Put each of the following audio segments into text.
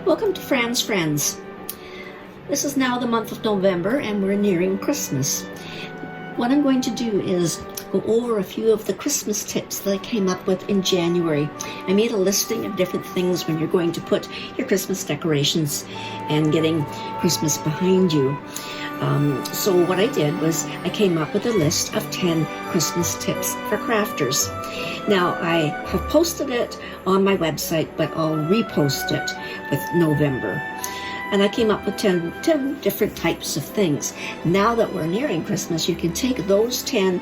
Welcome to Fran's Friends. This is now the month of November and we're nearing Christmas. What I'm going to do is go over a few of the Christmas tips that I came up with in January. I made a listing of different things when you're going to put your Christmas decorations and getting Christmas behind you. So what I did was I came up with a list of 10 Christmas tips for crafters. Now I have posted it on my website, but I'll repost it with November. And I came up with 10 different types of things. Now that we're nearing Christmas, you can take those 10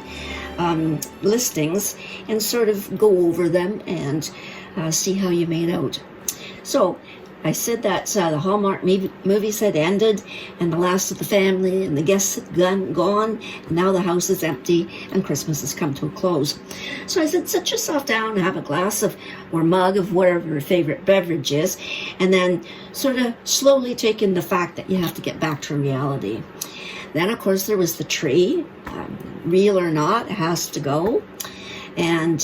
listings and sort of go over them and see how you made out. So I said that the Hallmark movies had ended and the last of the family and the guests had gone, and now the house is empty and Christmas has come to a close. So I said, sit yourself down and have a glass of or mug of whatever your favorite beverage is, and then sort of slowly take in the fact that you have to get back to reality. Then, of course, there was the tree. Real or not, it has to go. And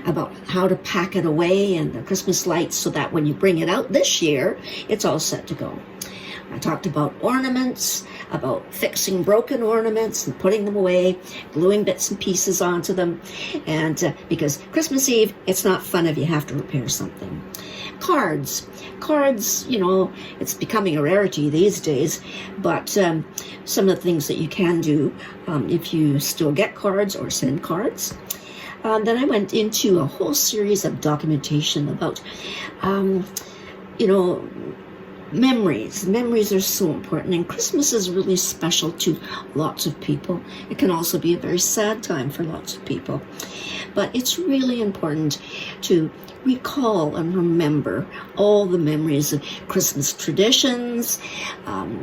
about how to pack it away and the Christmas lights so that when you bring it out this year, it's all set to go. I talked about ornaments, about fixing broken ornaments and putting them away, gluing bits and pieces onto them, and because Christmas Eve, it's not fun if you have to repair something. Cards, you know, it's becoming a rarity these days, but some of the things that you can do if you still get cards or send cards. Then I went into a whole series of documentation about, memories. Memories are so important, and Christmas is really special to lots of people. It can also be a very sad time for lots of people. But it's really important to recall and remember all the memories of Christmas traditions,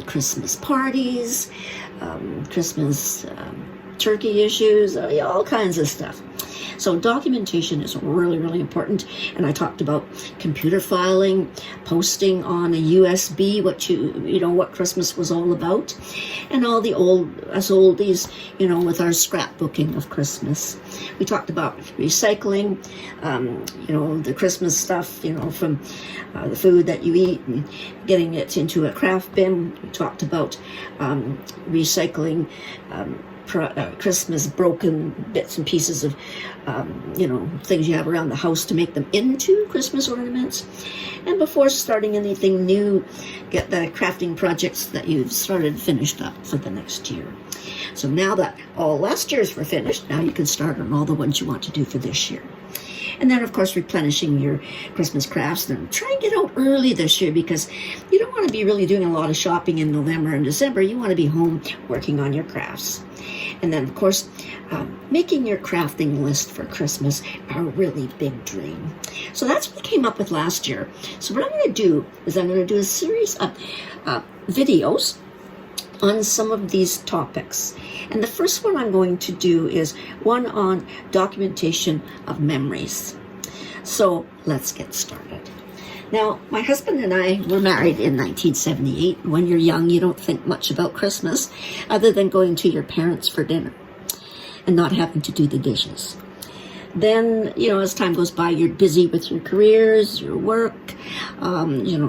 Christmas parties, Christmas turkey issues, all kinds of stuff. So documentation is really, really important. And I talked about computer filing, posting on a USB what Christmas was all about, and all the oldies, with our scrapbooking of Christmas. We talked about recycling, the Christmas stuff, from the food that you eat and getting it into a craft bin. We talked about recycling Christmas broken bits and pieces of, things you have around the house to make them into Christmas ornaments. And before starting anything new, get the crafting projects that you've started finished up for the next year. So now that all last year's were finished, now you can start on all the ones you want to do for this year. And then, of course, replenishing your Christmas crafts. And try and get out early this year because you don't want to be really doing a lot of shopping in November and December. You want to be home working on your crafts. And then, of course, making your crafting list for Christmas a really big dream. So that's what I came up with last year. So what I'm going to do is I'm going to do a series of videos on some of these topics. And the first one I'm going to do is one on documentation of memories. So let's get started. Now, my husband and I were married in 1978. When you're young, you don't think much about Christmas other than going to your parents for dinner and not having to do the dishes. Then, as time goes by, you're busy with your careers, your work,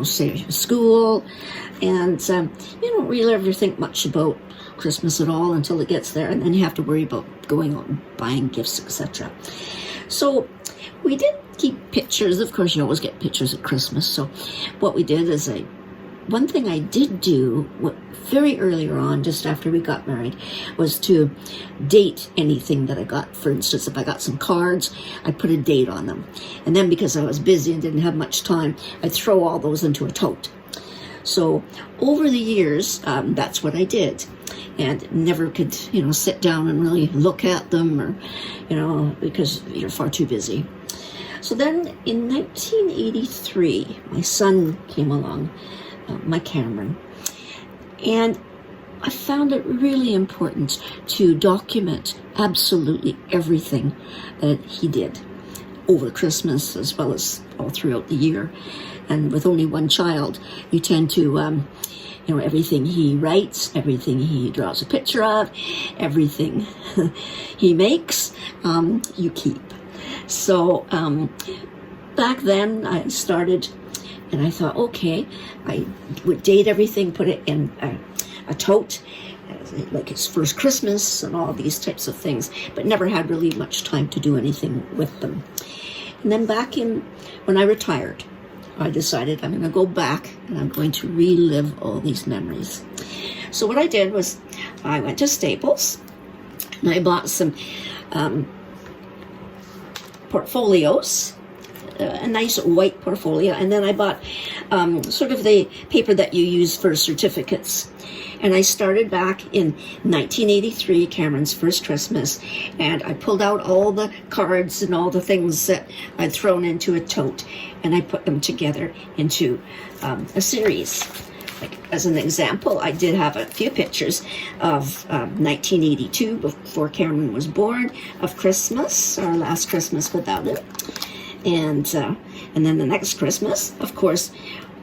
say school, and you don't really ever think much about Christmas at all until it gets there, and then you have to worry about going out and buying gifts, etc. So we did keep pictures. Of course, you always get pictures at Christmas. So what we did is one thing I did do very earlier on, just after we got married, was to date anything that I got. For instance, if I got some cards, I'd put a date on them. And then because I was busy and didn't have much time, I'd throw all those into a tote. So over the years, that's what I did. And never could, sit down and really look at them or, because you're far too busy. So then in 1983, my son came along, my Cameron, and I found it really important to document absolutely everything that he did over Christmas as well as all throughout the year. And with only one child, you tend to, everything he writes, everything he draws a picture of, everything he makes, you keep. So back then I started And I thought, okay, I would date everything, put it in a tote, like his first Christmas and all these types of things, but never had really much time to do anything with them. And then when I retired, I decided I'm going to go back and I'm going to relive all these memories. So what I did was I went to Staples and I bought some portfolios, a nice white portfolio, and then I bought sort of the paper that you use for certificates. And I started back in 1983, Cameron's first Christmas, and I pulled out all the cards and all the things that I'd thrown into a tote, and I put them together into a series. Like, as an example, I did have a few pictures of 1982, before Cameron was born, of Christmas, our last Christmas without him. And then the next Christmas, of course,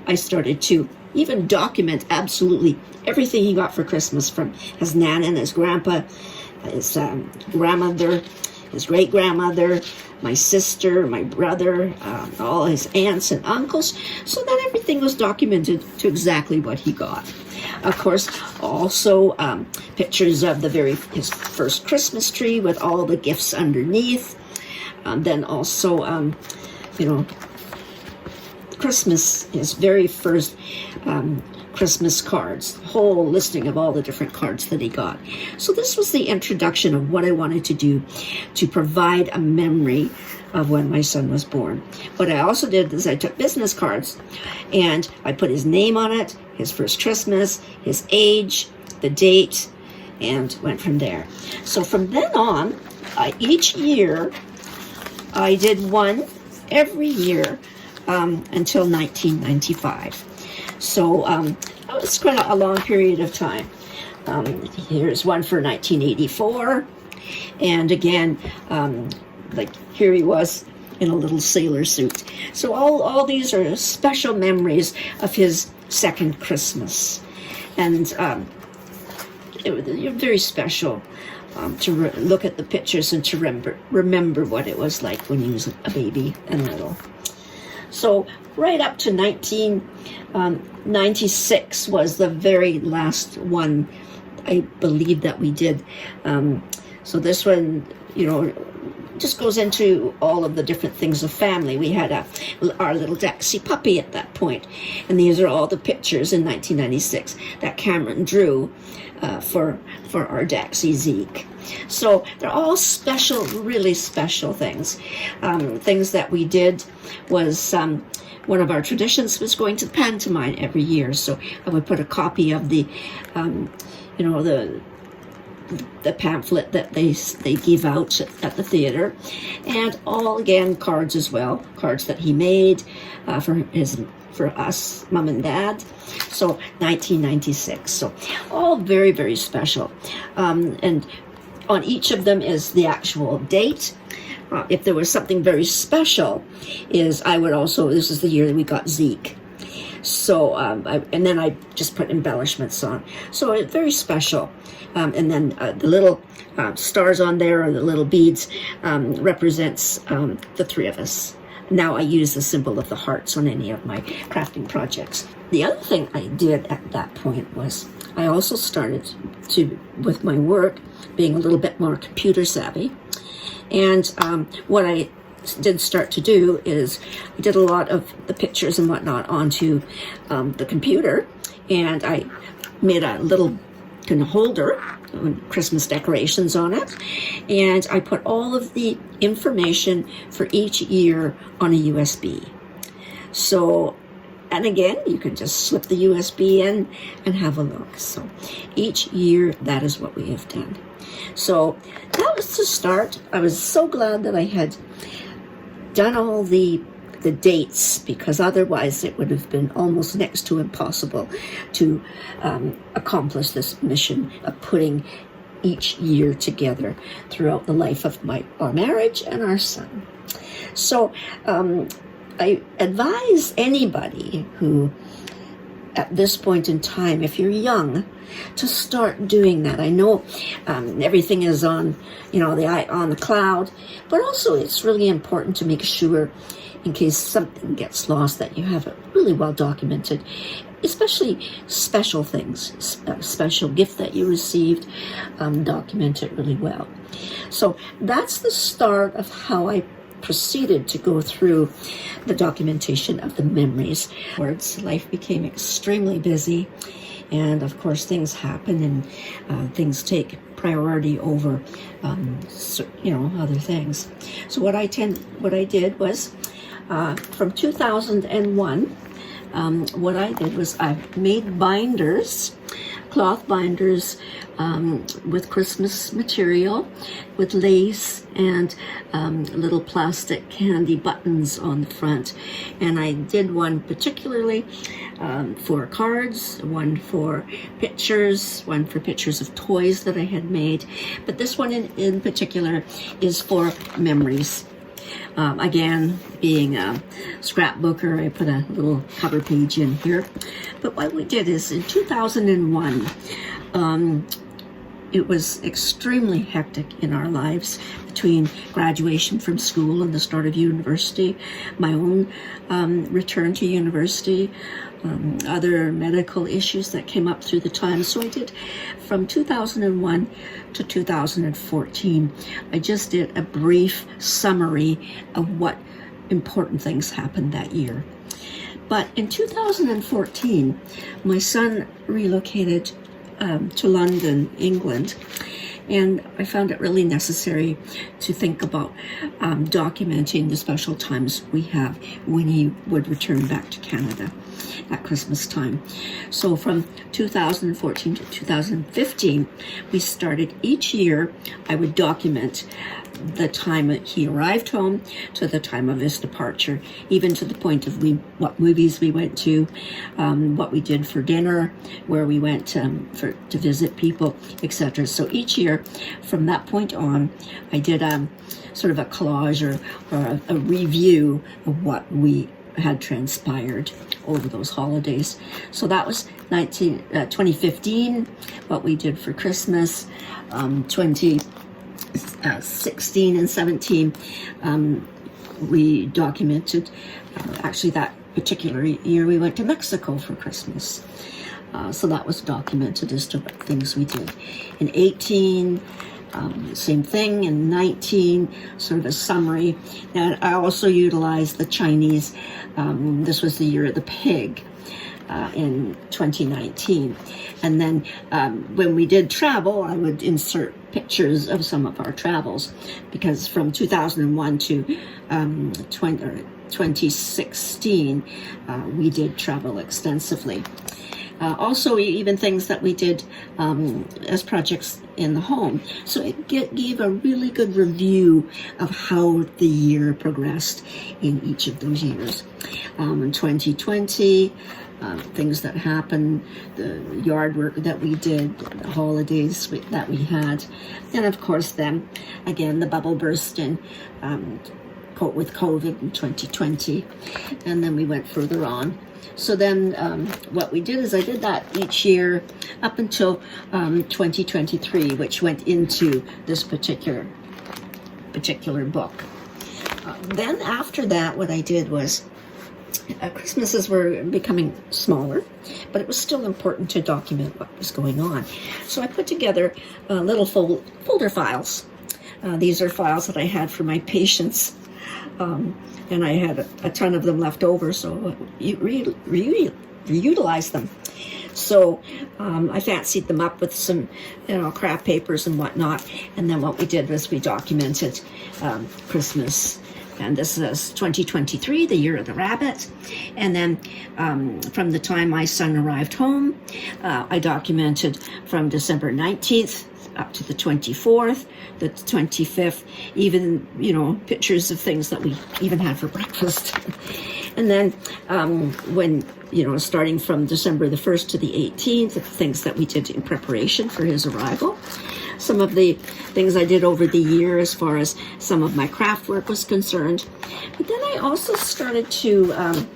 I started to even document absolutely everything he got for Christmas, from his nana and his grandpa, his grandmother, his great-grandmother, my sister, my brother, all his aunts and uncles, so that everything was documented to exactly what he got. Of course, also pictures of his first Christmas tree with all the gifts underneath. Then also, Christmas, his very first Christmas cards, whole listing of all the different cards that he got. So this was the introduction of what I wanted to do to provide a memory of when my son was born. What I also did is I took business cards and I put his name on it, his first Christmas, his age, the date, and went from there. So from then on, each year, I did one every year until 1995. So it was quite a long period of time. Here's one for 1984. And again, like here he was in a little sailor suit. So all these are special memories of his second Christmas. And it was very special to look at the pictures and to remember what it was like when he was a baby and little. So right up to 1996 was the very last one, I believe, that we did. So this one, just goes into all of the different things of family. We had our little Daxie puppy at that point, and these are all the pictures in 1996 that Cameron drew for our Daxie Zeke. So they're all special, really special things. Things that we did was one of our traditions was going to the pantomime every year. So I would put a copy of the pamphlet that they give out at the theater, and all again cards as well, cards that he made for us, Mom and Dad. So 1996. So all very, very special. And on each of them is the actual date. If there was something very special, I would also, this is the year that we got Zeke. So, and then I just put embellishments on. So it's very special. And then the little stars on there, or the little beads, represents the three of us. Now I use the symbol of the hearts on any of my crafting projects. The other thing I did at that point was I also started with my work, being a little bit more computer savvy. And what I did start to do is I did a lot of the pictures and whatnot onto the computer, and I made a little kind of holder, Christmas decorations on it, and I put all of the information for each year on a USB. So, and again, you can just slip the USB in and have a look. So each year, that is what we have done. So that was the start. I was so glad that I had done all the dates, because otherwise it would have been almost next to impossible to accomplish this mission of putting each year together throughout the life of our marriage and our son. So I advise anybody who at this point in time, if you're young, to start doing that. I know everything is on, on the cloud, but also it's really important to make sure, in case something gets lost, that you have it really well documented, especially special things, a special gift that you received, document it really well. So that's the start of how I proceeded to go through the documentation of the memories. Life became extremely busy, and of course things happen, and things take priority over other things. So what I did was from 2001, what I did was I made binders, cloth binders, with Christmas material, with lace and little plastic candy buttons on the front. And I did one particularly for cards, one for pictures of toys that I had made. But this one in particular is for memories. Again, being a scrapbooker, I put a little cover page in here. But what we did is in 2001, it was extremely hectic in our lives between graduation from school and the start of university, my own return to university, other medical issues that came up through the time. So I did from 2001 to 2014. I just did a brief summary of what important things happened that year. But in 2014, my son relocated to London, England, and I found it really necessary to think about documenting the special times we have when he would return back to Canada at Christmas time. So from 2014 to 2015, we started each year, I would document the time that he arrived home to the time of his departure, even to the point of what movies we went to, what we did for dinner, where we went to visit people, etc. So each year, from that point on, I did sort of a collage or a review of what we had transpired over those holidays. So that was 2015, what we did for Christmas, 2016 and 17, we documented, actually that particular year we went to Mexico for Christmas. So that was documented as to what things we did. In 18, same thing. In 19, sort of a summary. And I also utilized the Chinese, this was the year of the pig, in 2019. And then when we did travel, I would insert pictures of some of our travels, because from 2001 to 2016, we did travel extensively. Also, even things that we did as projects in the home. So it gave a really good review of how the year progressed in each of those years. In 2020, things that happened, the yard work that we did, the holidays that we had, and of course then, again, the bubble burst in with COVID in 2020, and then we went further on. So then what we did is I did that each year up until 2023, which went into this particular book. Then after that, what I did was Christmases were becoming smaller, but it was still important to document what was going on. So I put together little folder files. These are files that I had for my patients. And I had a ton of them left over, so you reutilize them. So I fancied them up with some, craft papers and whatnot. And then what we did was we documented Christmas. And this is 2023, the year of the rabbit. And then from the time my son arrived home, I documented from December 19th up to the 24th, the 25th, even, pictures of things that we even had for breakfast. And then when, starting from December the 1st to the 18th, the things that we did in preparation for his arrival. Some of the things I did over the year as far as some of my craft work was concerned. But then I also started to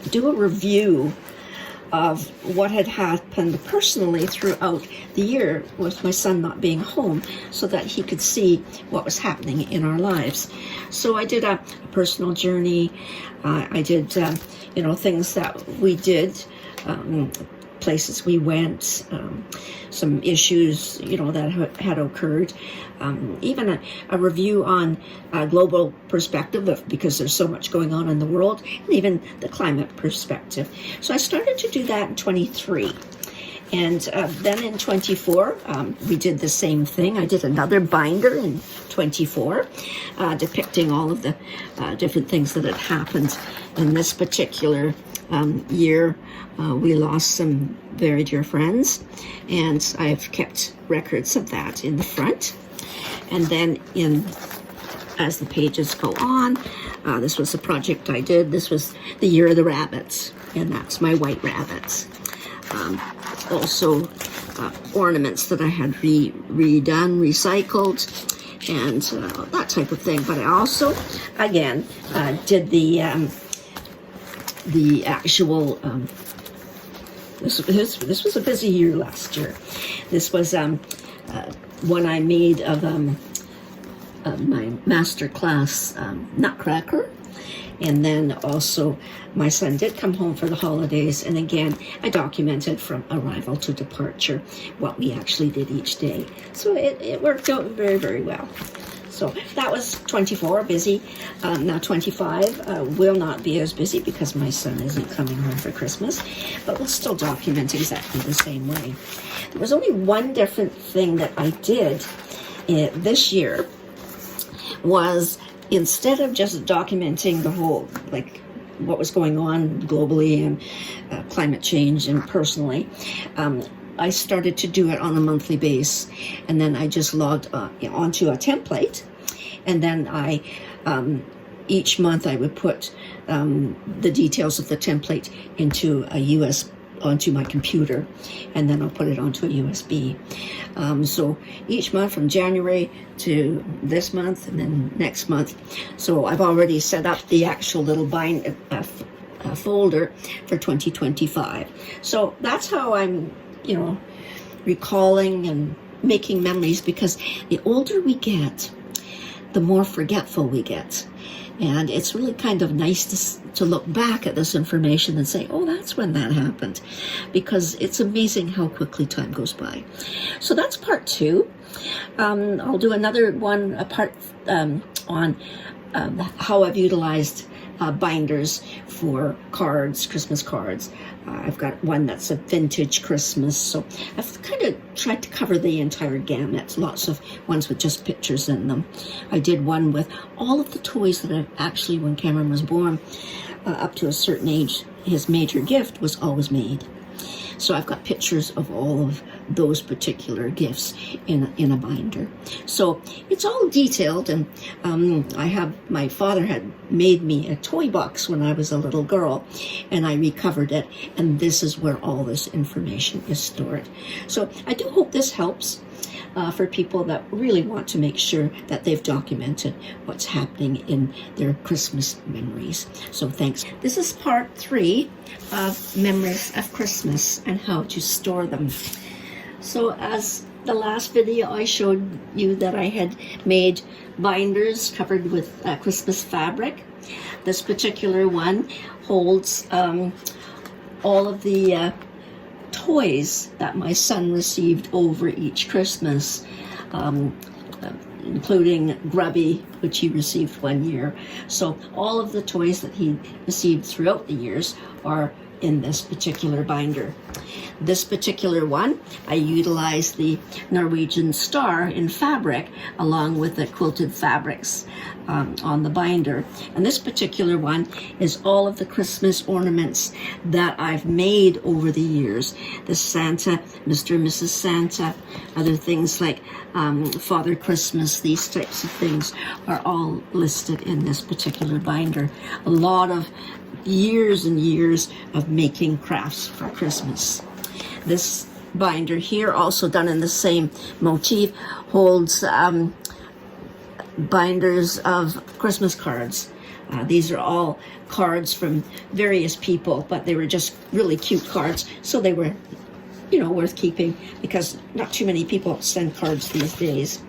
do a review of what had happened personally throughout the year with my son not being home, so that he could see what was happening in our lives. So I did a personal journey. I did, things that we did, places we went, some issues, that had occurred, even a review on a global perspective because there's so much going on in the world, and even the climate perspective. So I started to do that in 23. And then in 24, we did the same thing. I did another binder in 24, depicting all of the different things that had happened in this particular year. We lost some very dear friends, and I've kept records of that in the front. And then as the pages go on, this was a project I did. This was the year of the rabbits, and that's my white rabbits. Also ornaments that I had redone, recycled, and that type of thing. But I also, again, did the actual, this was a busy year last year. This was one I made of my master class Nutcracker. And then also my son did come home for the holidays, and again I documented from arrival to departure what we actually did each day. So it worked out very, very well. So that was 24, busy. Now 25 will not be as busy because my son isn't coming home for Christmas, but we'll still document exactly the same way. There was only one different thing that I did this year, was instead of just documenting the whole, like what was going on globally and climate change and personally, I started to do it on a monthly basis, and then I just logged onto a template, and then I each month I would put the details of the template into onto my computer, and then I'll put it onto a USB. So each month from January to this month and then next month. So I've already set up the actual little folder for 2025. So that's how I'm, recalling and making memories, because the older we get, the more forgetful we get. And it's really kind of nice to look back at this information and say, oh, that's when that happened, because it's amazing how quickly time goes by. So that's part 2. I'll do another one, a part on how I've utilized binders for cards, Christmas cards. I've got one that's a vintage Christmas, so I've kind of tried to cover the entire gamut. Lots of ones with just pictures in them. I did one with all of the toys that I've actually, when Cameron was born, up to a certain age, his major gift was always made. So I've got pictures of all of those particular gifts in a binder. So it's all detailed, and my father had made me a toy box when I was a little girl, and I recovered it, and this is where all this information is stored. So I do hope this helps for people that really want to make sure that they've documented what's happening in their Christmas memories. So thanks. This is part 3 of Memories of Christmas and how to store them. So as the last video, I showed you that I had made binders covered with Christmas fabric. This particular one holds all of the toys that my son received over each Christmas, including Grubby, which he received one year. So all of the toys that he received throughout the years are in this particular binder. This particular one, I utilized the Norwegian star in fabric along with the quilted fabrics on the binder. And this particular one is all of the Christmas ornaments that I've made over the years. The Santa, Mr. and Mrs. Santa, other things like Father Christmas, these types of things are all listed in this particular binder. A lot of years and years of making crafts for Christmas. This binder here, also done in the same motif, holds binders of Christmas cards These are all cards from various people, but they were just really cute cards, so they were, you know, worth keeping, because not too many people send cards these days.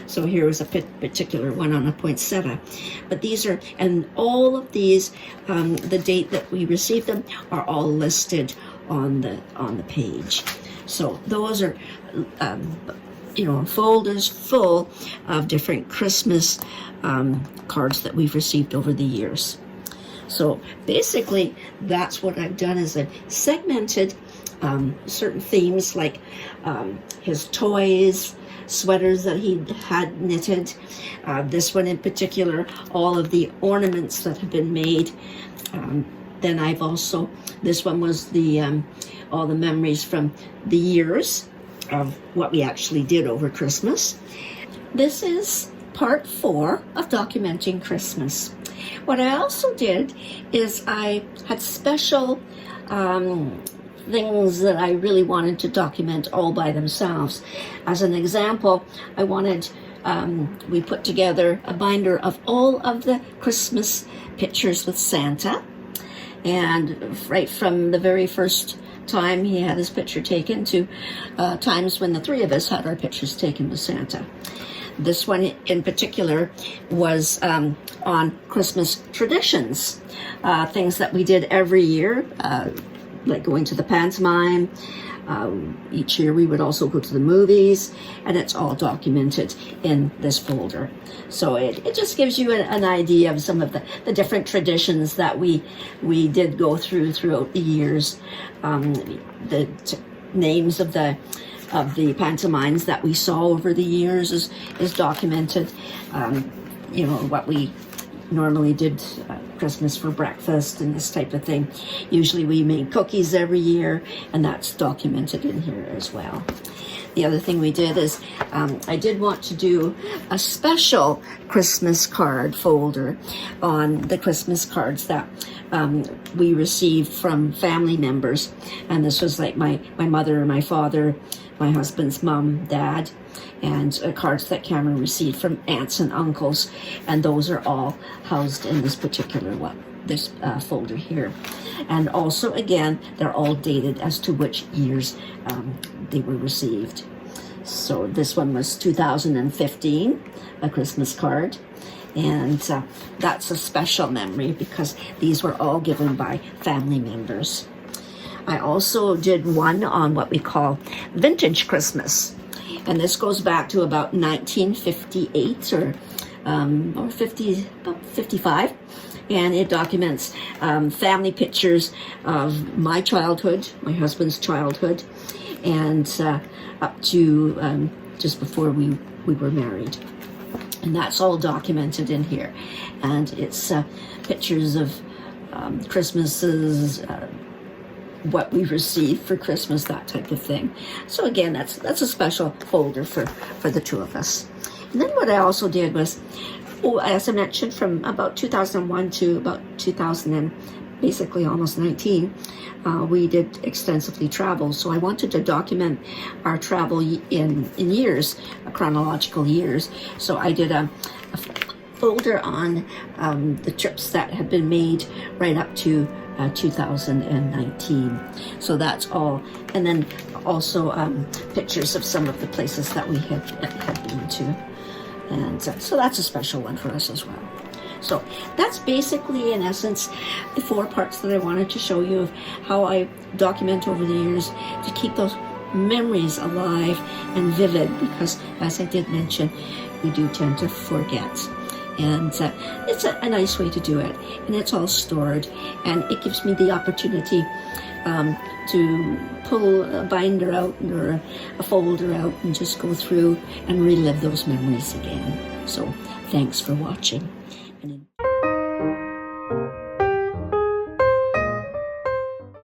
So here was a particular one on a poinsettia. But these are, and all of these, the date that we received them are all listed on the page. So those are, you know, folders full of different Christmas cards that we've received over the years. So basically, that's what I've done, is I've segmented certain themes, like his toys, sweaters that he had knitted. This one in particular, all of the ornaments that have been made. Then I've also, this one was the all the memories from the years of what we actually did over Christmas. This is part 4 of documenting Christmas. What I also did is I had special things that I really wanted to document all by themselves. As an example, I wanted, we put together a binder of all of the Christmas pictures with Santa. And right from the very first time he had his picture taken to times when the 3 of us had our pictures taken with Santa. This one in particular was on Christmas traditions, things that we did every year, like going to the pantomime. Each year we would also go to the movies, and it's all documented in this folder. So it just gives you an idea of some of the different traditions that we did go throughout the years. The names of the pantomimes that we saw over the years is documented. You know, what we normally did Christmas for breakfast and this type of thing. Usually we made cookies every year, and that's documented in here as well. The other thing we did is I did want to do a special Christmas card folder on the Christmas cards that we received from family members. And this was like my mother, my father, my husband's mom, dad, and cards that Cameron received from aunts and uncles. And those are all housed in this particular one, this folder here. And also, again, they're all dated as to which years they were received. So this one was 2015, a Christmas card. And that's a special memory because these were all given by family members. I also did one on what we call vintage Christmas. And this goes back to about 1958 or 50, about 55. And it documents family pictures of my childhood, my husband's childhood, and up to just before we were married. And that's all documented in here. And it's pictures of Christmases, what we received for Christmas, that type of thing. So again, that's a special folder for the 2 of us. And then what I also did was, as I mentioned, from about 2001 to about 2000 and basically almost 19, we did extensively travel. So I wanted to document our travel in years, chronological years. So I did a folder on the trips that had been made right up to 2019. So that's all. And then also pictures of some of the places that we had been to. And so that's a special one for us as well. So that's basically, in essence, the 4 parts that I wanted to show you of how I document over the years to keep those memories alive and vivid, because as I did mention, we do tend to forget. And it's a nice way to do it, and it's all stored, and it gives me the opportunity to pull a binder out or a folder out and just go through and relive those memories again. So thanks for watching. And